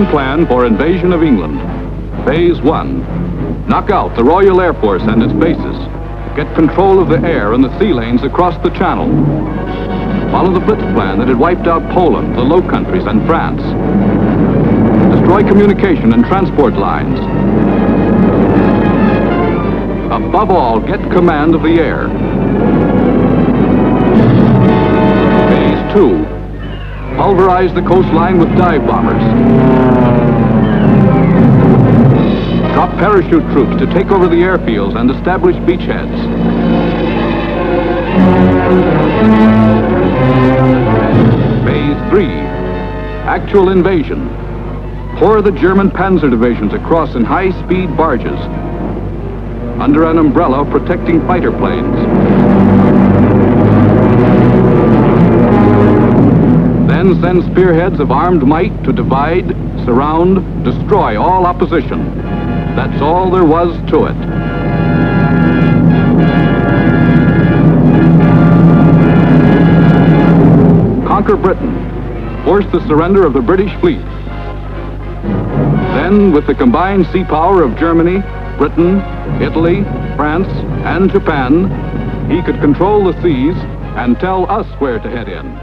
German plan for invasion of England. Phase 1. Knock out the Royal Air Force and its bases. Get control of the air and the sea lanes across the Channel. Follow the Blitz plan that had wiped out Poland, the Low Countries, and France. Destroy communication and transport lines. Above all, get command of the air. Phase 2. Pulverize the coastline with dive bombers. Drop parachute troops to take over the airfields and establish beachheads. Phase 3. Actual invasion. Pour the German panzer divisions across in high-speed barges under an umbrella protecting fighter planes. Then send spearheads of armed might to divide, surround, destroy all opposition. That's all there was to it. Conquer Britain. Force the surrender of the British fleet. Then, with the combined sea power of Germany, Britain, Italy, France, and Japan, he could control the seas and tell us where to head in.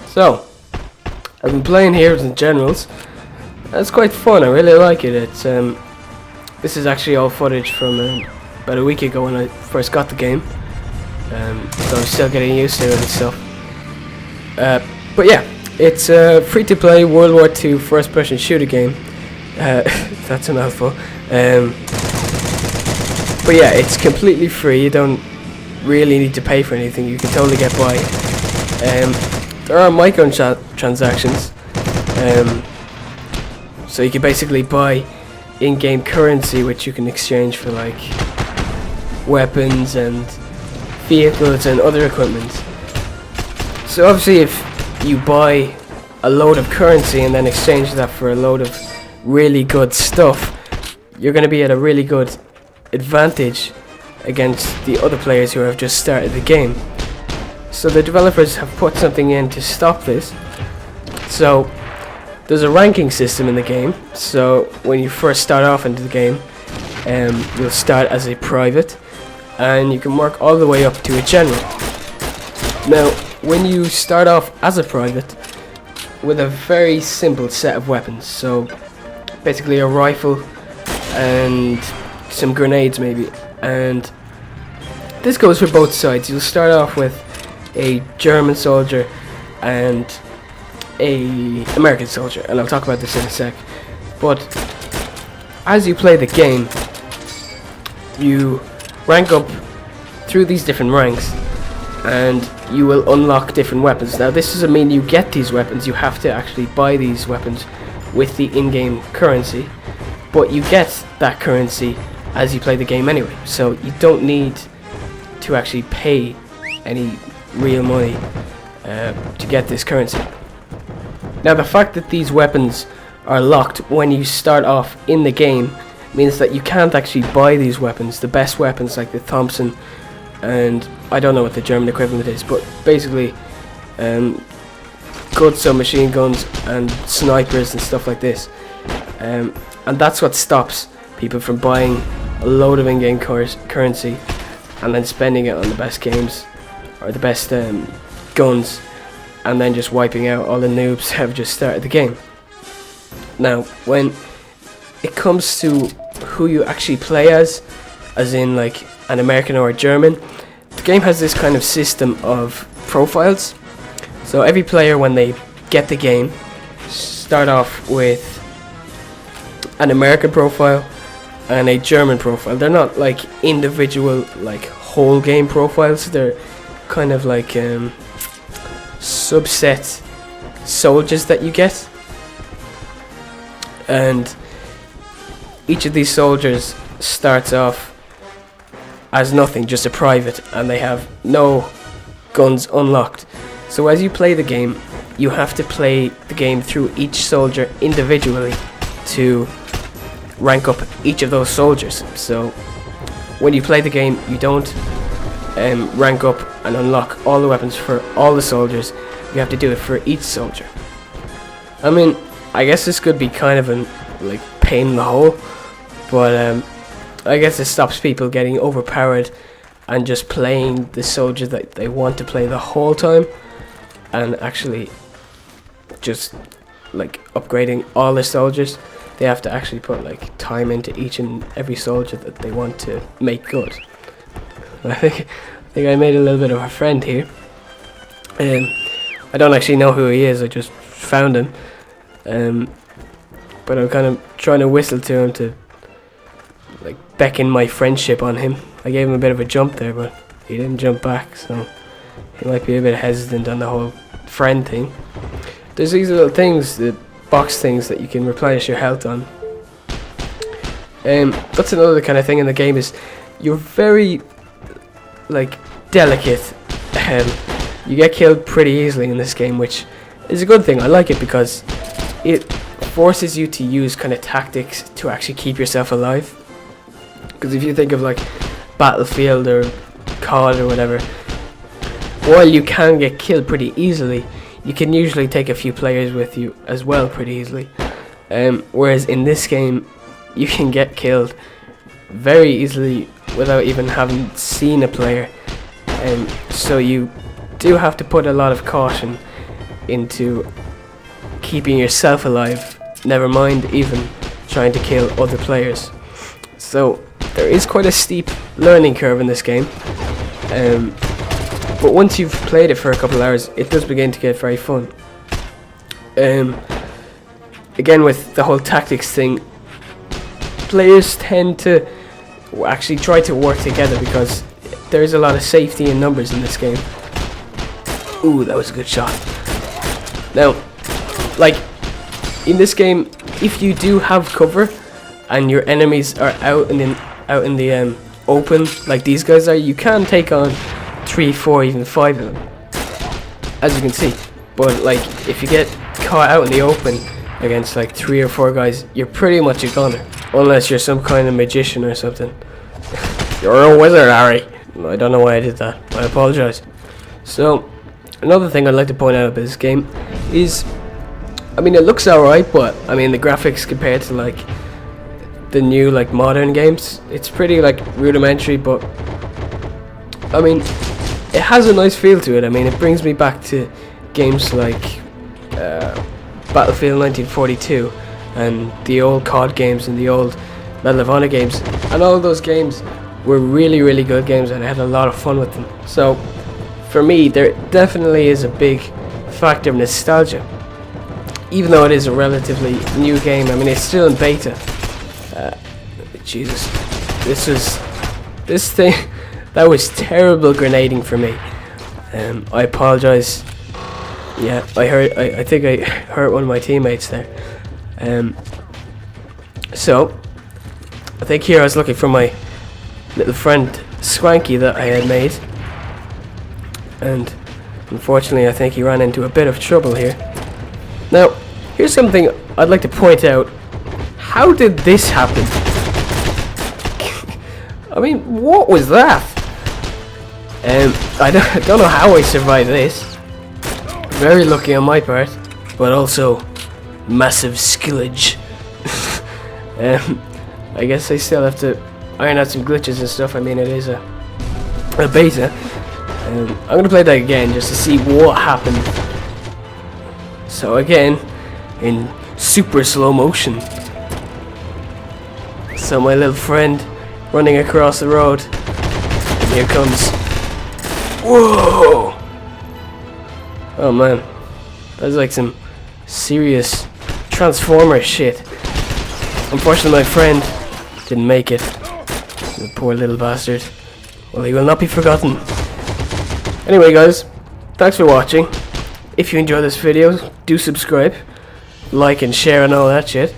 So, I've been playing Heroes and Generals. It's quite fun, I really like it. It's this is actually all footage from about a week ago when I first got the game. So I'm still getting used to it and stuff. But yeah, it's a free-to-play World War II first-person shooter game. That's a mouthful. But yeah, it's completely free. You don't really need to pay for anything. You can totally get by. There are microtransactions, so you can basically buy in-game currency which you can exchange for like weapons and vehicles and other equipment. So obviously if you buy a load of currency and then exchange that for a load of really good stuff, you're going to be at a really good advantage against the other players who have just started the game. So the developers have put something in to stop this. So there's a ranking system in the game. So when you first start off into the game, you'll start as a private and you can work all the way up to a general. Now when you start off as a private with a very simple set of weapons, so basically a rifle and some grenades maybe, and this goes for both sides. You'll start off with a German soldier and a American soldier, and I'll talk about this in a sec. But as you play the game, you rank up through these different ranks and you will unlock different weapons. Now this doesn't mean you get these weapons, you have to actually buy these weapons with the in-game currency, but you get that currency as you play the game anyway, so you don't need to actually pay any real money to get this currency. Now the fact that these weapons are locked when you start off in the game means that you can't actually buy these weapons, the best weapons like the Thompson, and I don't know what the German equivalent is, but basically good submachine guns and snipers and stuff like this, and that's what stops people from buying a load of in-game currency and then spending it on the best games or the best guns, and then just wiping out all the noobs who have just started the game. Now, when it comes to who you actually play as in like an American or a German, the game has this kind of system of profiles. So every player, when they get the game, start off with an American profile and a German profile. They're not like individual like whole game profiles. They're kind of like subset soldiers that you get, and each of these soldiers starts off as nothing, just a private, and they have no guns unlocked. So as you play the game, you have to play the game through each soldier individually to rank up each of those soldiers. So when you play the game, you don't rank up and unlock all the weapons for all the soldiers. You have to do it for each soldier. I mean, I guess this could be kind of an like pain in the hole, but I guess it stops people getting overpowered and just playing the soldier that they want to play the whole time, and actually just like upgrading all the soldiers. They have to actually put like time into each and every soldier that they want to make good. I think I made a little bit of a friend here. I don't actually know who he is, I just found him. But I'm kind of trying to whistle to him to like beckon my friendship on him. I gave him a bit of a jump there, but he didn't jump back, so he might be a bit hesitant on the whole friend thing. There's these little things, the box things that you can replenish your health on. That's another kind of thing in the game, is you're very like delicate. You get killed pretty easily in this game, which is a good thing. I like it because it forces you to use kind of tactics to actually keep yourself alive. Because if you think of like Battlefield or COD or whatever, while you can get killed pretty easily, you can usually take a few players with you as well pretty easily. Whereas in this game, you can get killed very easily without even having seen a player. So you do have to put a lot of caution into keeping yourself alive, never mind even trying to kill other players. So there is quite a steep learning curve in this game. But once you've played it for a couple of hours, it does begin to get very fun. Again, with the whole tactics thing, players tend to actually try to work together because there is a lot of safety in numbers in this game. Ooh, that was a good shot. Now, like, in this game, if you do have cover and your enemies are out in the open, like these guys are, you can take on 3, 4, even 5 of them, as you can see. But like, if you get caught out in the open against like 3 or 4 guys, you're pretty much a goner, unless you're some kind of magician or something. You're a wizard, Harry. I don't know why I did that. I apologize. So, another thing I'd like to point out about this game is, I mean, it looks alright, but I mean, the graphics compared to like the new like modern games, it's pretty like rudimentary, but I mean, it has a nice feel to it. I mean, it brings me back to games like Battlefield 1942 and the old COD games and the old Medal of Honor games, and all those games were really, really good games, and I had a lot of fun with them. So for me, there definitely is a big factor of nostalgia, even though it is a relatively new game. I mean, it's still in beta. Jesus, this thing, that was terrible grenading for me. I apologize. Yeah, I think I hurt one of my teammates there. So I think here I was looking for my little friend Swanky that I had made, and unfortunately I think he ran into a bit of trouble here. Now, here's something I'd like to point out. How did this happen? I mean, what was that? I don't know how I survived this. Very lucky on my part, but also massive skillage. I guess I still have to iron out some glitches and stuff. I mean, it is a beta. I'm gonna play that again just to see what happened. So again, in super slow motion. So my little friend running across the road, and here comes. Whoa! Oh man, that's like some serious Transformer shit. Unfortunately, my friend didn't make it. The poor little bastard. Well, he will not be forgotten. Anyway, guys, thanks for watching. If you enjoyed this video, do subscribe, like and share and all that shit.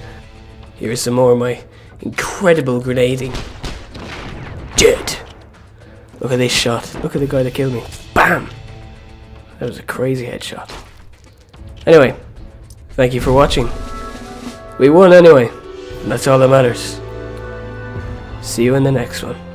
Here's some more of my incredible grenading. Dead. Look at this shot. Look at the guy that killed me. Bam! That was a crazy headshot. Anyway, thank you for watching. We won anyway, and that's all that matters. See you in the next one.